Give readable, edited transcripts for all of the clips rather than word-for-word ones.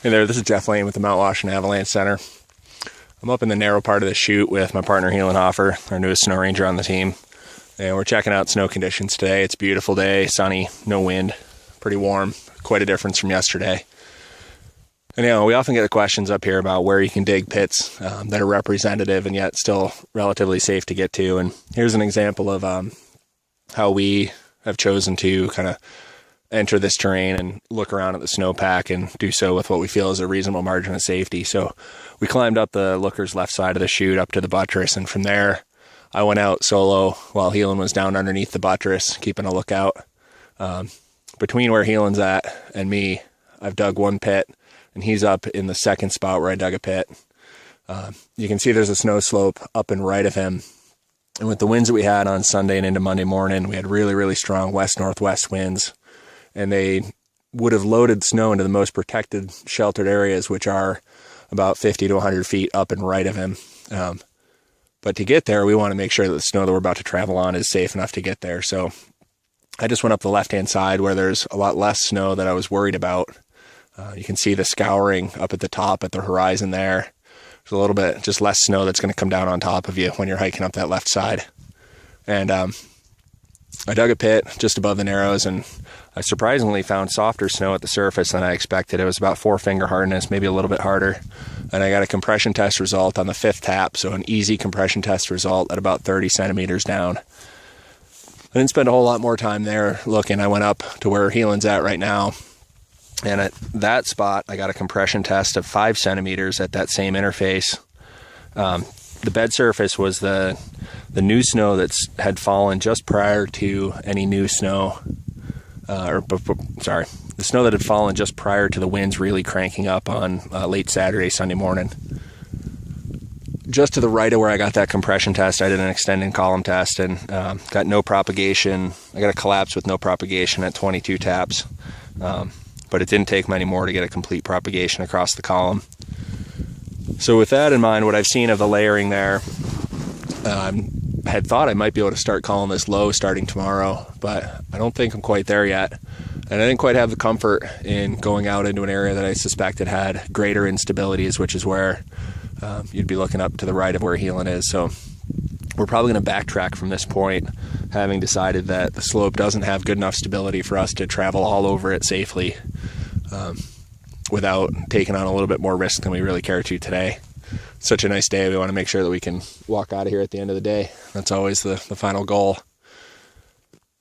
Hey there, this is Jeff Lane with the Mount Washington Avalanche Center. I'm up in the narrow part of the chute with my partner Heelenhofer, our newest snow ranger on the team. And we're checking out snow conditions today. It's a beautiful day, sunny, no wind, pretty warm, quite a difference from yesterday. And we often get the questions up here about where you can dig pits that are representative and yet still relatively safe to get to. And here's an example of how we have chosen to kind of enter this terrain and look around at the snowpack and do so with what we feel is a reasonable margin of safety. So we climbed up the looker's left side of the chute up to the buttress, and from there I went out solo while Heelen was down underneath the buttress keeping a lookout. Between where Heelen's at and me, I've dug one pit, and he's up in the second spot where I dug a pit. You can see there's a snow slope up and right of him. And with the winds that we had on Sunday and into Monday morning, we had really, really strong west-northwest winds. And they would have loaded snow into the most protected, sheltered areas, which are about 50 to 100 feet up and right of him. But to get there, we want to make sure that the snow that we're about to travel on is safe enough to get there. So I just went up the left-hand side where there's a lot less snow that I was worried about. You can see the scouring up at the top at the horizon there. There's a little bit just less snow that's going to come down on top of you when you're hiking up that left side. And I dug a pit just above the narrows, and I surprisingly found softer snow at the surface than I expected. It was about 4-finger hardness, maybe a little bit harder. And I got a compression test result on the 5th tap, so an easy compression test result at about 30 centimeters down. I didn't spend a whole lot more time there looking. I went up to where Heelen's at right now, and at that spot I got a compression test of 5 centimeters at that same interface. The bed surface was the new snow that had fallen just prior to any new snow, the snow that had fallen just prior to the winds really cranking up on late Saturday, Sunday morning. Just to the right of where I got that compression test, I did an extending column test and got no propagation. I got a collapse with no propagation at 22 taps, but it didn't take many more to get a complete propagation across the column. So with that in mind, what I've seen of the layering there, I had thought I might be able to start calling this low starting tomorrow, but I don't think I'm quite there yet. And I didn't quite have the comfort in going out into an area that I suspected had greater instabilities, which is where you'd be looking up to the right of where Heelen is. So we're probably going to backtrack from this point, having decided that the slope doesn't have good enough stability for us to travel all over it safely without taking on a little bit more risk than we really care to today. Such a nice day. We want to make sure that we can walk out of here at the end of the day. That's always the final goal.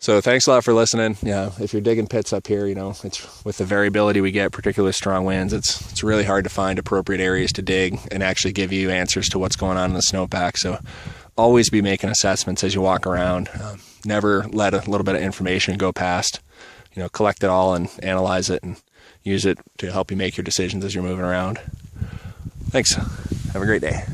So thanks a lot for listening. Yeah, if you're digging pits up here, it's with the variability we get, particularly strong winds, it's really hard to find appropriate areas to dig and actually give you answers to what's going on in the snowpack. So always be making assessments as you walk around. Never let a little bit of information go past. Collect it all and analyze it and use it to help you make your decisions as you're moving around. Thanks. Have a great day.